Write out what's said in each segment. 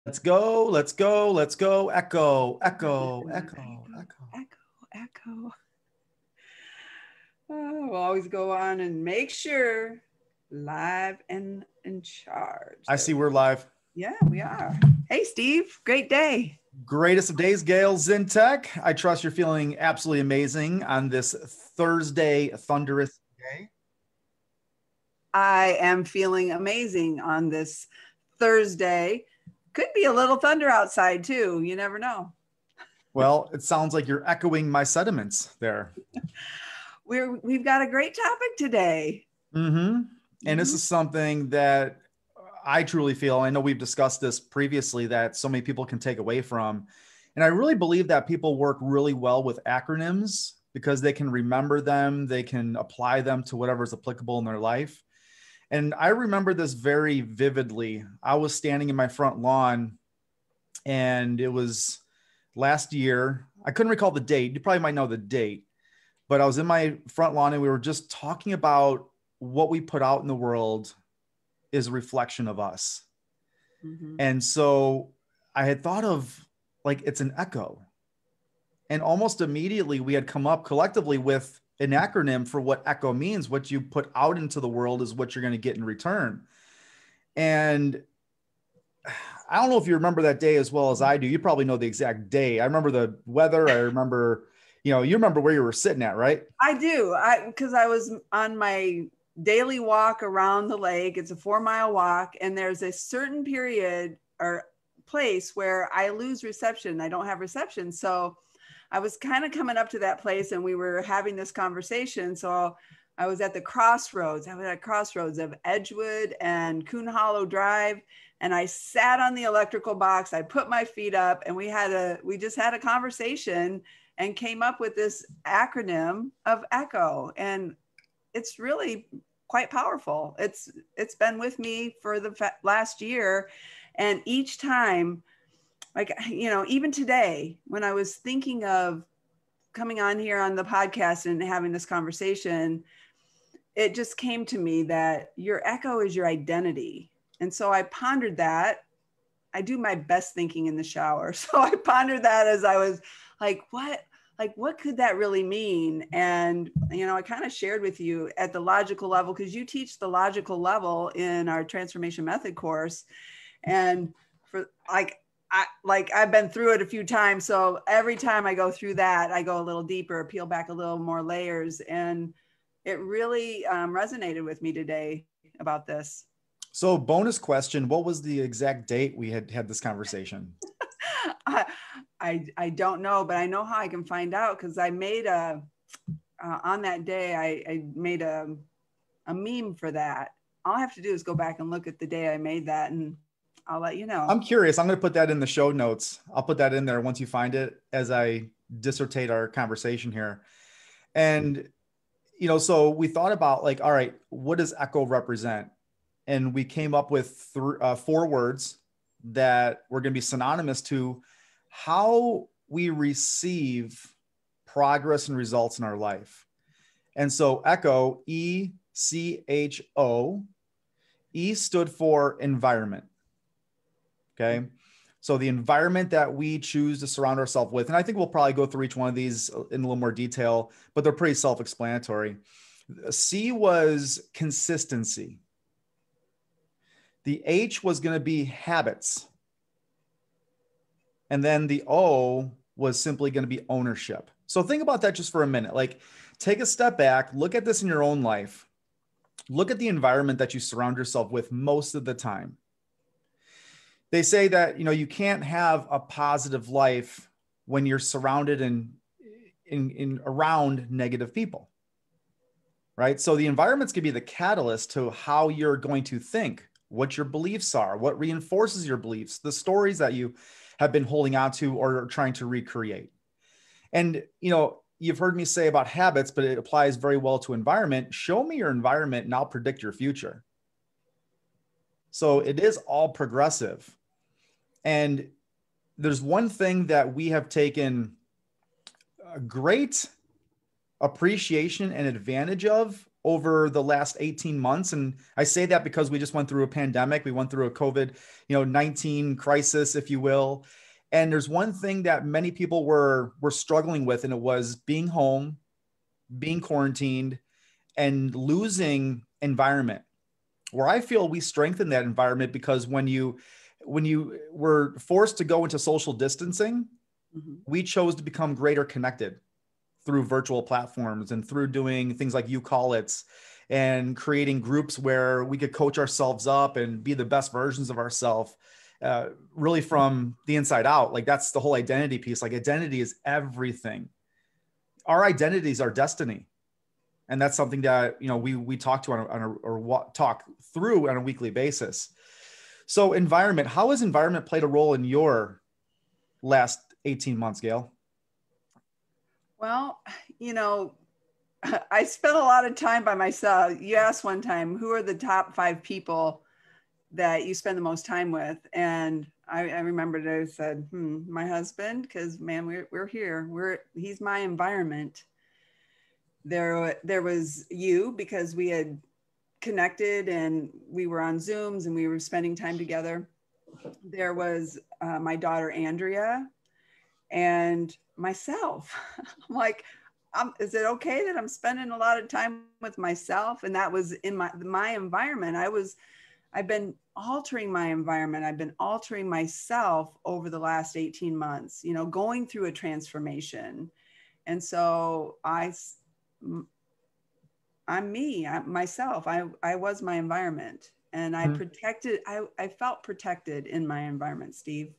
Let's go, let's go, let's go. Echo, echo, Echo, echo, echo. echo, echo. Oh, we'll always go on and make sure live and in charge. I There see we we're live. Yeah, we are. Hey, Steve. Great day. Greatest of days, Gail Zintek. I trust you're feeling absolutely amazing on this Thursday thunderous day. I am feeling amazing on this Thursday. Could be a little thunder outside too. You never know. Well, it sounds like you're echoing my sentiments there. We've got a great topic today. Mm-hmm. And this Mhm. is something that I truly feel, I know we've discussed this previously, that so many people can take away from. And I really believe that people work really well with acronyms because they can remember them, they can apply them to whatever is applicable in their life. And I remember this very vividly. I was standing in my front lawn and it was last year. I couldn't recall the date. You probably might know the date, but I was in my front lawn and we were just talking about what we put out in the world is a reflection of us. Mhm. And so I had thought of like it's an echo. And almost immediately we had come up collectively with an acronym for what echo means. What you put out into the world is what you're going to get in return. And I don't know if you remember that day as well as I do. You probably know the exact day. I remember the weather. I remember, you remember where you were sitting at, right? I do. Because I was on my daily walk around the lake. It's a 4 mile walk, and there's a certain period or place where I lose reception. I don't have reception. So I was kind of coming up to that place and we were having this conversation. So I was at the crossroads. I was at crossroads of Edgewood and Coon Hollow Drive. And I sat on the electrical box. I put my feet up and we just had a conversation and came up with this acronym of ECHO. And it's really quite powerful. It's been with me for the last year. And each time, like, even today, when I was thinking of coming on here on the podcast and having this conversation, it just came to me that your echo is your identity. And so I pondered that. I do my best thinking in the shower. So I pondered that as I was like, what could that really mean? And, I kind of shared with you at the logical level, because you teach the logical level in our transformation method course. And for I've been through it a few times. So every time I go through that, I go a little deeper, peel back a little more layers. And it really resonated with me today about this. So bonus question, what was the exact date we had this conversation? I don't know, but I know how I can find out, because I made on that day, I made a meme for that. All I have to do is go back and look at the day I made that, and I'll let you know. I'm curious. I'm going to put that in the show notes. I'll put that in there once you find it as I dissertate our conversation here. And, so we thought about like, all right, what does echo represent? And we came up with 4 words that were going to be synonymous to how we receive progress and results in our life. And so echo, E.C.H.O. E stood for environment. Okay. So the environment that we choose to surround ourselves with, and I think we'll probably go through each one of these in a little more detail, but they're pretty self-explanatory. C was consistency. The H was going to be habits. And then the O was simply going to be ownership. So think about that just for a minute. Like, take a step back, look at this in your own life. Look at the environment that you surround yourself with most of the time. They say that, you can't have a positive life when you're surrounded in around negative people, right? So the environment's going to be the catalyst to how you're going to think, what your beliefs are, what reinforces your beliefs, the stories that you have been holding on to or trying to recreate. And, you've heard me say about habits, but it applies very well to environment. Show me your environment and I'll predict your future. So it is all progressive. And there's one thing that we have taken a great appreciation and advantage of over the last 18 months. And I say that because we just went through a pandemic. We went through a COVID-19 crisis, if you will. And there's one thing that many people were struggling with, and it was being home, being quarantined, and losing environment. Where I feel we strengthen that environment, because when you were forced to go into social distancing, we chose to become greater connected through virtual platforms and through doing things like E.C.H.O and creating groups where we could coach ourselves up and be the best versions of ourselves, really from the inside out. Like, that's the whole identity piece. Like, identity is everything. Our identity is our destiny. And that's something that, we talk to talk through on a weekly basis. So environment, how has environment played a role in your last 18 months, Gail? Well, I spent a lot of time by myself. You asked one time, who are the top 5 people that you spend the most time with? And I remembered I said, my husband, because man, we're here. He's my environment. There was you, because we had connected and we were on Zooms and we were spending time together. There was my daughter, Andrea, and myself. I'm like, is it okay that I'm spending a lot of time with myself? And that was in my environment. I've been altering my environment. I've been altering myself over the last 18 months, going through a transformation. And so I'm me, myself. I was my environment, and I felt protected in my environment, Steve.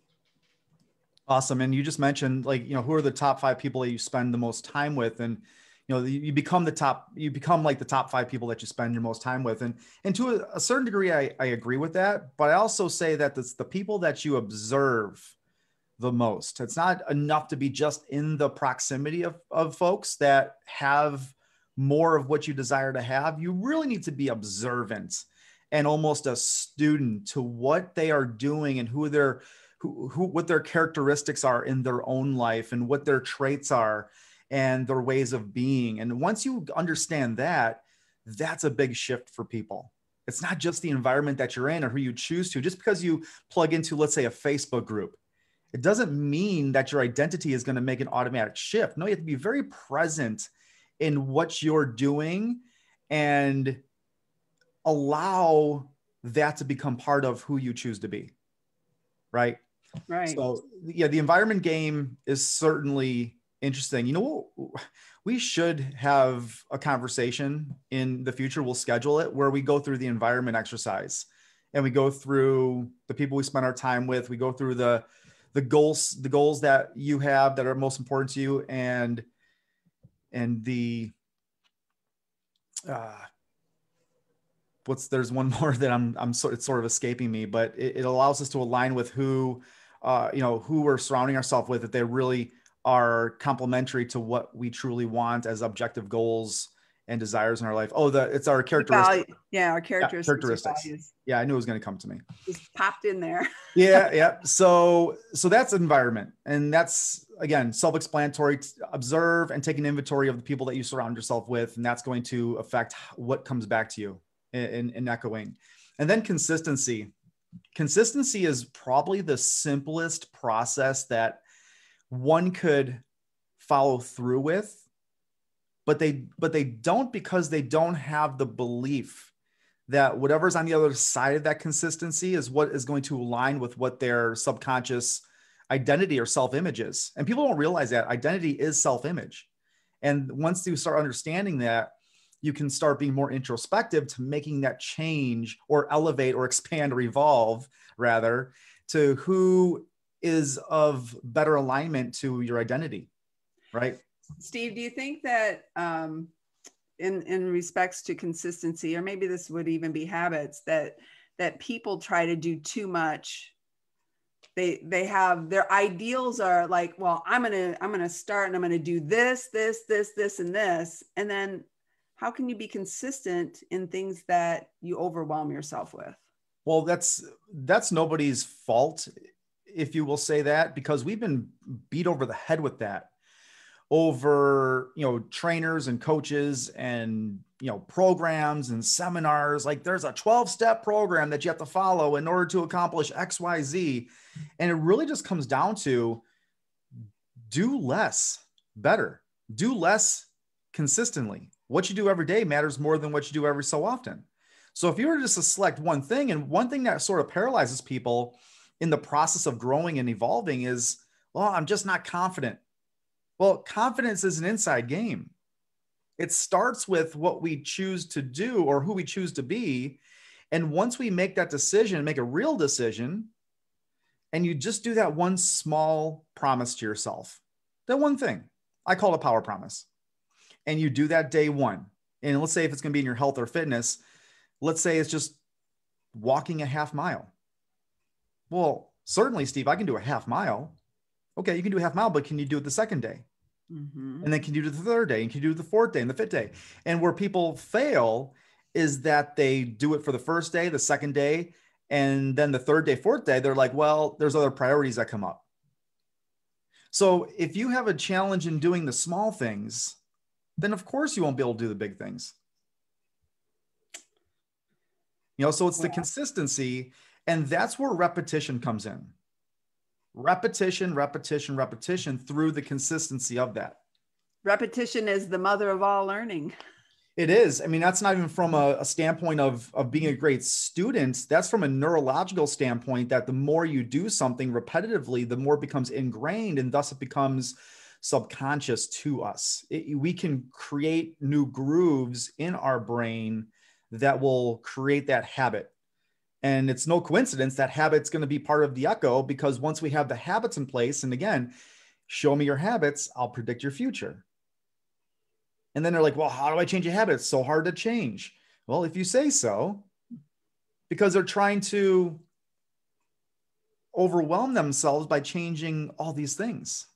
Awesome. And you just mentioned, like, who are the top 5 people that you spend the most time with? And, you become like the top 5 people that you spend your most time with. And to a certain degree, I agree with that. But I also say that it's the people that you observe the most. It's not enough to be just in the proximity of folks that have more of what you desire to have. You really need to be observant and almost a student to what they are doing and what their characteristics are in their own life and what their traits are and their ways of being. And once you understand that, that's a big shift for people. It's not just the environment that you're in or who you choose to. Just because you plug into, let's say, a Facebook group, it doesn't mean that your identity is going to make an automatic shift. No, you have to be very present in what you're doing and allow that to become part of who you choose to be. Right. Right. So yeah, the environment game is certainly interesting. We should have a conversation in the future. We'll schedule it where we go through the environment exercise and we go through the people we spend our time with. We go through the goals that you have that are most important to you, and the there's one more that it's sort of escaping me, but it allows us to align with who we're surrounding ourselves with, that they really are complementary to what we truly want as objective goals and desires in our life. It's our characteristics. Yeah, our characteristics. Yeah, characteristics. Yeah, I knew it was going to come to me. Just popped in there. Yeah. So that's environment. And that's, again, self-explanatory. Observe and take an inventory of the people that you surround yourself with. And that's going to affect what comes back to you in echoing. And then consistency. Consistency is probably the simplest process that one could follow through with, but they don't, because they don't have the belief that whatever's on the other side of that consistency is what is going to align with what their subconscious identity or self-image is. And people don't realize that identity is self-image. And once you start understanding that, you can start being more introspective to making that change or elevate or expand or evolve, rather, to who is of better alignment to your identity, right? Steve, do you think that in respects to consistency, or maybe this would even be habits, that people try to do too much? They have their ideals are like, well, I'm gonna start and I'm gonna do this, and this, and then how can you be consistent in things that you overwhelm yourself with? Well, that's nobody's fault, if you will say that, because we've been beat over the head with that. over, trainers and coaches and, programs and seminars. Like there's a 12-step program that you have to follow in order to accomplish XYZ. And it really just comes down to do less better, do less consistently. What you do every day matters more than what you do every so often. So if you were just to select one thing, and one thing that sort of paralyzes people in the process of growing and evolving is, well, I'm just not confident. Well, confidence is an inside game. It starts with what we choose to do or who we choose to be. And once we make that decision, make a real decision, and you just do that one small promise to yourself, that one thing, I call it a power promise. And you do that day one. And let's say if it's going to be in your health or fitness, let's say it's just walking a half mile. Well, certainly, Steve, I can do a half mile. Okay, you can do a half mile, but can you do it the second day? Mm-hmm. And then can you do it the third day? And can you do it the fourth day and the fifth day? And where people fail is that they do it for the first day, the second day, and then the third day, fourth day, they're like, well, there's other priorities that come up. So if you have a challenge in doing the small things, then of course you won't be able to do the big things. So it's the consistency, and that's where repetition comes in. Repetition, repetition, repetition through the consistency of that. Repetition is the mother of all learning. It is. I mean, that's not even from a standpoint of being a great student. That's from a neurological standpoint, that the more you do something repetitively, the more it becomes ingrained, and thus it becomes subconscious to us. We can create new grooves in our brain that will create that habit. And it's no coincidence that habit's going to be part of the E.C.H.O, because once we have the habits in place, and again, show me your habits, I'll predict your future. And then they're like, well, how do I change a habit? It's so hard to change. Well, if you say so, because they're trying to overwhelm themselves by changing all these things.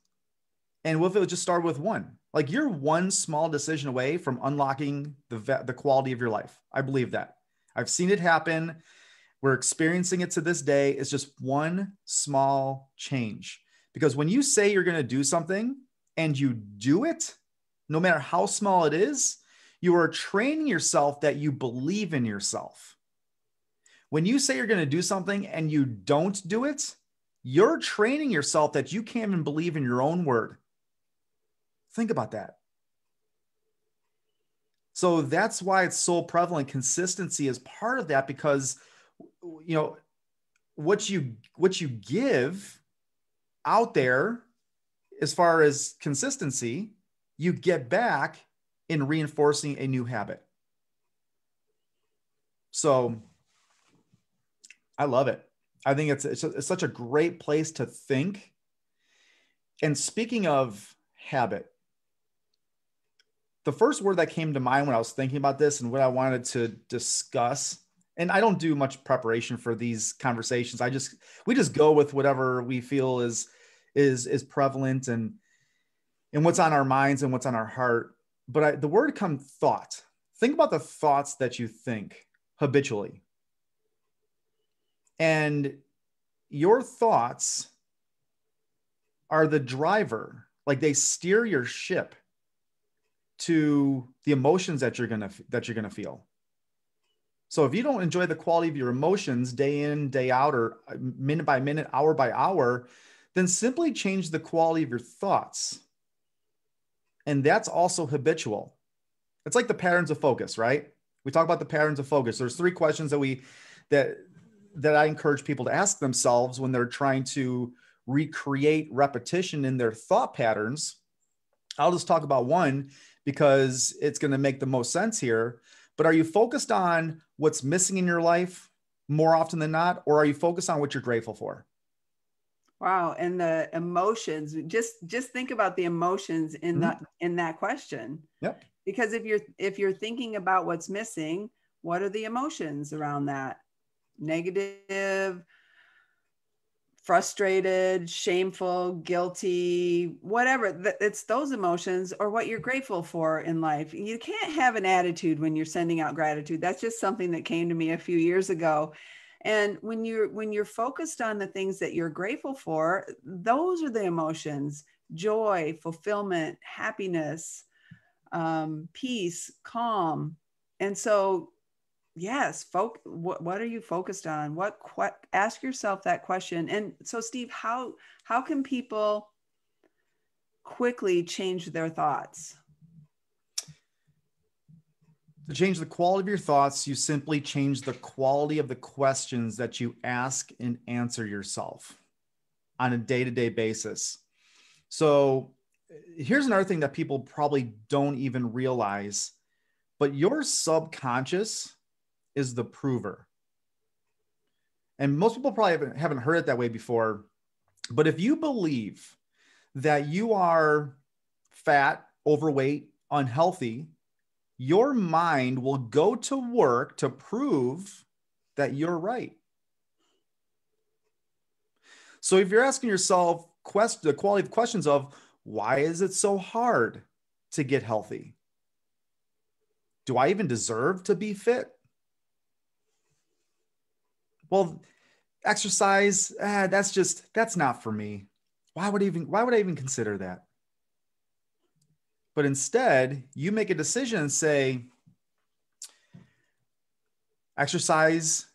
And what if it would just start with one? Like, you're one small decision away from unlocking the quality of your life. I believe that. I've seen it happen. We're experiencing it to this day. It's just one small change. Because when you say you're going to do something and you do it, no matter how small it is, you are training yourself that you believe in yourself. When you say you're going to do something and you don't do it, you're training yourself that you can't even believe in your own word. Think about that. So that's why it's so prevalent. Consistency is part of that, because what you give out there as far as consistency, you get back in reinforcing a new habit. So I love it. I think it's such a great place to think. And speaking of habit, the first word that came to mind when I was thinking about this and what I wanted to discuss, and I don't do much preparation for these conversations. We just go with whatever we feel is prevalent and what's on our minds and what's on our heart. But the word come thought. Think about the thoughts that you think habitually. And your thoughts are the driver. Like, they steer your ship to the emotions that you're gonna feel. So if you don't enjoy the quality of your emotions day in, day out, or minute by minute, hour by hour, then simply change the quality of your thoughts. And that's also habitual. It's like the patterns of focus, right? We talk about the patterns of focus. There's 3 questions that I encourage people to ask themselves when they're trying to recreate repetition in their thought patterns. I'll just talk about one because it's going to make the most sense here. But are you focused on what's missing in your life more often than not? Or are you focused on what you're grateful for? Wow. And the emotions, just think about the emotions in that question. Yep. Because if you're thinking about what's missing, what are the emotions around that? Negative, frustrated, shameful, guilty, whatever. It's those emotions, or what you're grateful for in life. You can't have an attitude when you're sending out gratitude. That's just something that came to me a few years ago. And when you're focused on the things that you're grateful for, those are the emotions: joy, fulfillment, happiness, peace, calm. And so, yes, what are you focused on? Ask yourself that question. And so, Steve, how can people quickly change their thoughts? To change the quality of your thoughts, you simply change the quality of the questions that you ask and answer yourself on a day-to-day basis. So here's another thing that people probably don't even realize, but your subconscious is the prover. And most people probably haven't heard it that way before. But if you believe that you are fat, overweight, unhealthy, your mind will go to work to prove that you're right. So if you're asking yourself the quality of questions of, why is it so hard to get healthy? Do I even deserve to be fit? Well, exercise, that's not for me. Why would I even consider that? But instead, you make a decision and say, exercise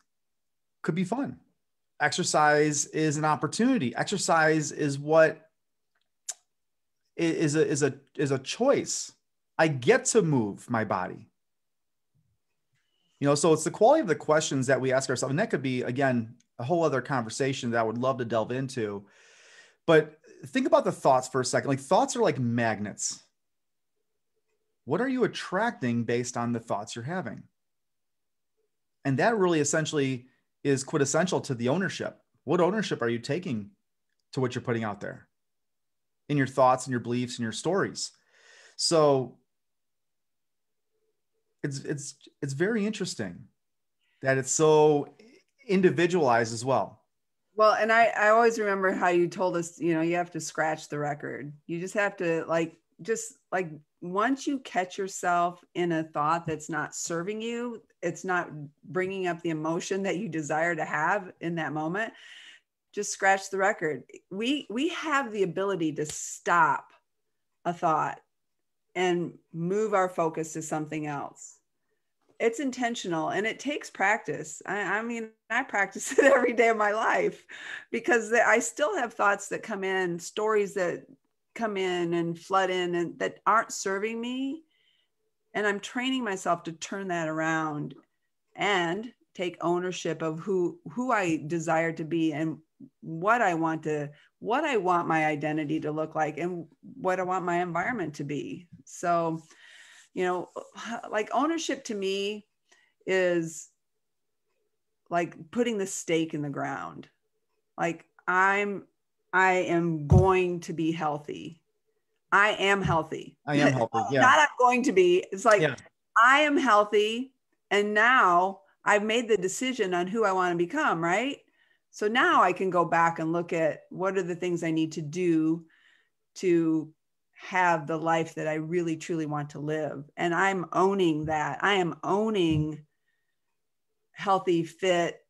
could be fun. Exercise is an opportunity. Exercise is what is a choice. I get to move my body. So it's the quality of the questions that we ask ourselves. And that could be, again, a whole other conversation that I would love to delve into. But think about the thoughts for a second. Like, thoughts are like magnets. What are you attracting based on the thoughts you're having? And that really essentially is quintessential to the ownership. What ownership are you taking to what you're putting out there in your thoughts and your beliefs and your stories? So it's very interesting that it's so individualized as well. Well, and I always remember how you told us, you have to scratch the record. You just have to just once you catch yourself in a thought that's not serving you, it's not bringing up the emotion that you desire to have in that moment, just scratch the record. We have the ability to stop a thought and move our focus to something else. It's intentional and it takes practice. I mean, I practice it every day of my life because I still have thoughts that come in, stories that come in and flood in and that aren't serving me. And I'm training myself to turn that around and take ownership of who I desire to be and what I want my identity to look like and what I want my environment to be. So, like, ownership to me is like putting the stake in the ground. Like, I am going to be healthy. I am healthy. I am healthy. Yeah. Not I'm going to be. It's like, yeah. I am healthy. And now I've made the decision on who I want to become, right? So now I can go back and look at what are the things I need to do to have the life that I really, truly want to live. And I'm owning that. I am owning healthy, fit,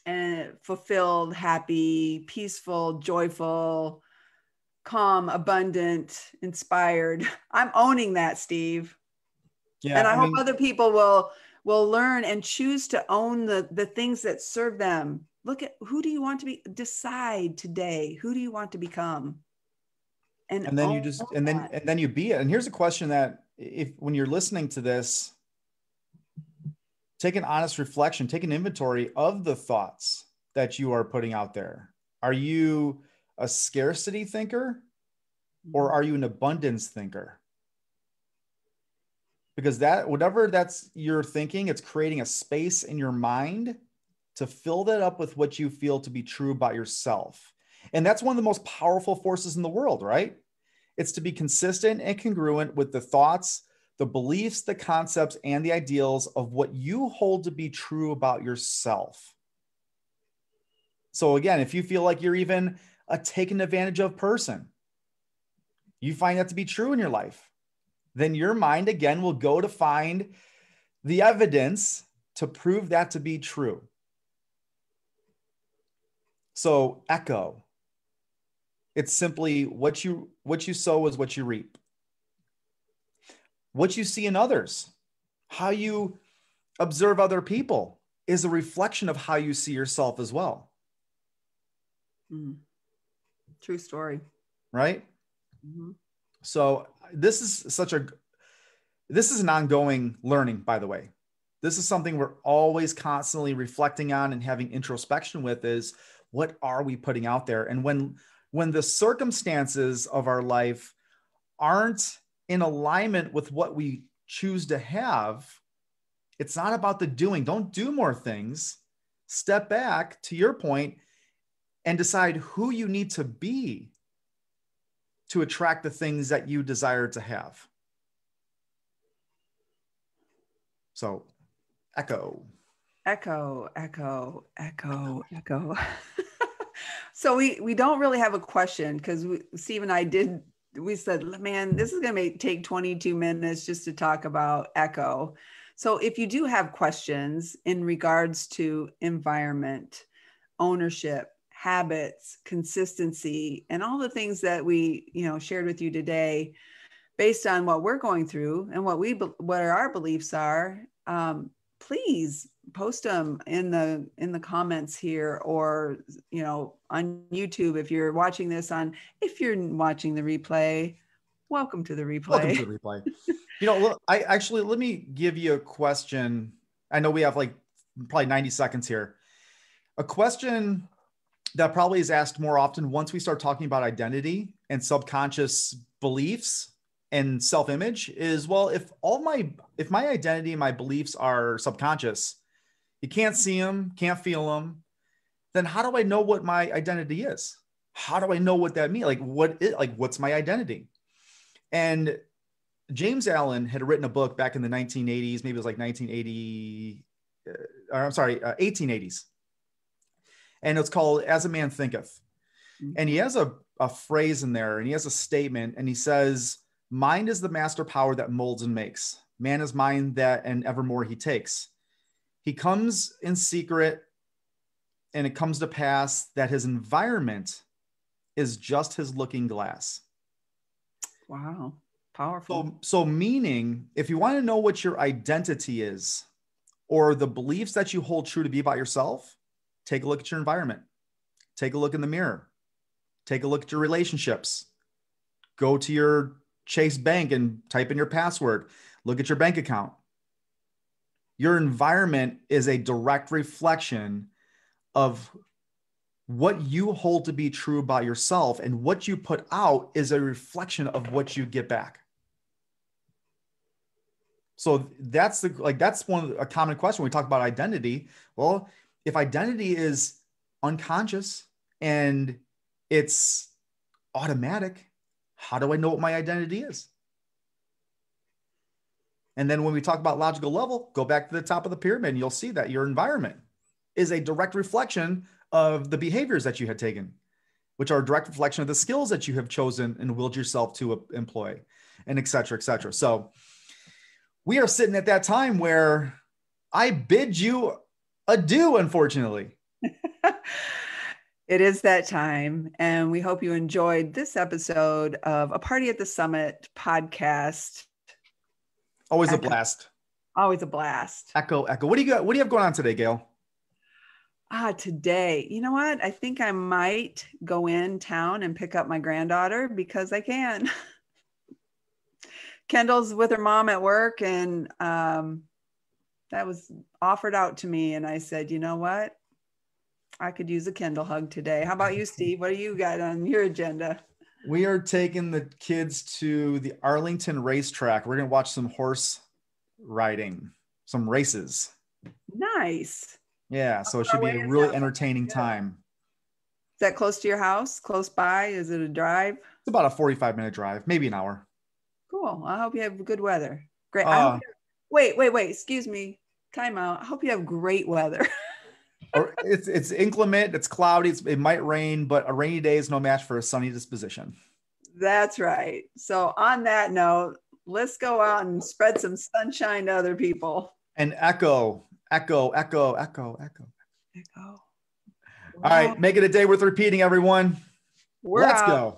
and fulfilled, happy, peaceful, joyful, calm, abundant, inspired. I'm owning that, Steve. Yeah, and I hope other people will learn and choose to own the things that serve them. Look at, who do you want to be? Decide today, who do you want to become? And then you be it. And here's a question that when you're listening to this, take an honest reflection, take an inventory of the thoughts that you are putting out there. Are you a scarcity thinker or are you an abundance thinker? Because whatever you're thinking, it's creating a space in your mind to fill that up with what you feel to be true about yourself. And that's one of the most powerful forces in the world, right? It's to be consistent and congruent with the thoughts, the beliefs, the concepts, and the ideals of what you hold to be true about yourself. So again, if you feel like you're even a taken advantage of person, you find that to be true in your life, then your mind again will go to find the evidence to prove that to be true. So echo, it's simply what you sow is what you reap. What you see in others, how you observe other people is a reflection of how you see yourself as well. True story. Right? Mm-hmm. So this is an ongoing learning, by the way. This is something we're always constantly reflecting on and having introspection with is what are we putting out there? And when the circumstances of our life aren't in alignment with what we choose to have, it's not about the doing. Don't do more things. Step back to your point and decide who you need to be to attract the things that you desire to have. So echo. So we don't really have a question because Steve and I we said, man, this is going to take 22 minutes just to talk about echo. So if you do have questions in regards to environment, ownership, habits, consistency, and all the things that we, shared with you today, based on what we're going through and what our beliefs are, please post them in the comments here, or on YouTube if you're watching the replay. Welcome to the replay. Welcome to the replay. Let me give you a question. I know we have like probably 90 seconds here. A question that probably is asked more often once we start talking about identity and subconscious beliefs and self-image is, well, if my identity and my beliefs are subconscious, you can't see them, can't feel them, then how do I know what my identity is? How do I know what that means? What's my identity? And James Allen had written a book back in the 1980s, maybe it was like 1880s. And it's called As a Man Thinketh. And he has a phrase in there, and he has a statement, and he says, mind is the master power that molds and makes. Man is mind that and evermore he takes. He comes in secret, and it comes to pass that his environment is just his looking glass. Wow. Powerful. So meaning, if you want to know what your identity is or the beliefs that you hold true to be about yourself, take a look at your environment. Take a look in the mirror. Take a look at your relationships. Go to your Chase Bank and type in your password. Look at your bank account. Your environment is a direct reflection of what you hold to be true about yourself, and what you put out is a reflection of what you get back. So that's a common question when we talk about identity. Well, if identity is unconscious and it's automatic, how do I know what my identity is? And then when we talk about logical level, go back to the top of the pyramid and you'll see that your environment is a direct reflection of the behaviors that you had taken, which are a direct reflection of the skills that you have chosen and willed yourself to employ, and et cetera, et cetera. So we are sitting at that time where I bid you adieu, unfortunately. It is that time, and we hope you enjoyed this episode of A Party at the Summit podcast. Always a blast. Always a blast. Echo. What do you got? What do you have going on today, Gail? Today, you know what? I think I might go in town and pick up my granddaughter because I can. Kendall's with her mom at work, and that was offered out to me. And I said, you know what? I could use a Kendall hug today. How about you, Steve? What do you got on your agenda? We are taking the kids to the Arlington racetrack. We're going to watch some horse riding, some races. Nice. Yeah, so it should be a really entertaining time. Is that close to your house? Close by? Is it a drive? It's about a 45-minute drive, maybe an hour. Cool. I hope you have good weather. Great. Wait. Excuse me. Time out. I hope you have great weather. Or it's inclement, it's cloudy, it might rain, but a rainy day is no match for a sunny disposition. That's right. So on that note, let's go out and spread some sunshine to other people. And echo. All right. Make it a day worth repeating, everyone. We're Let's out. go.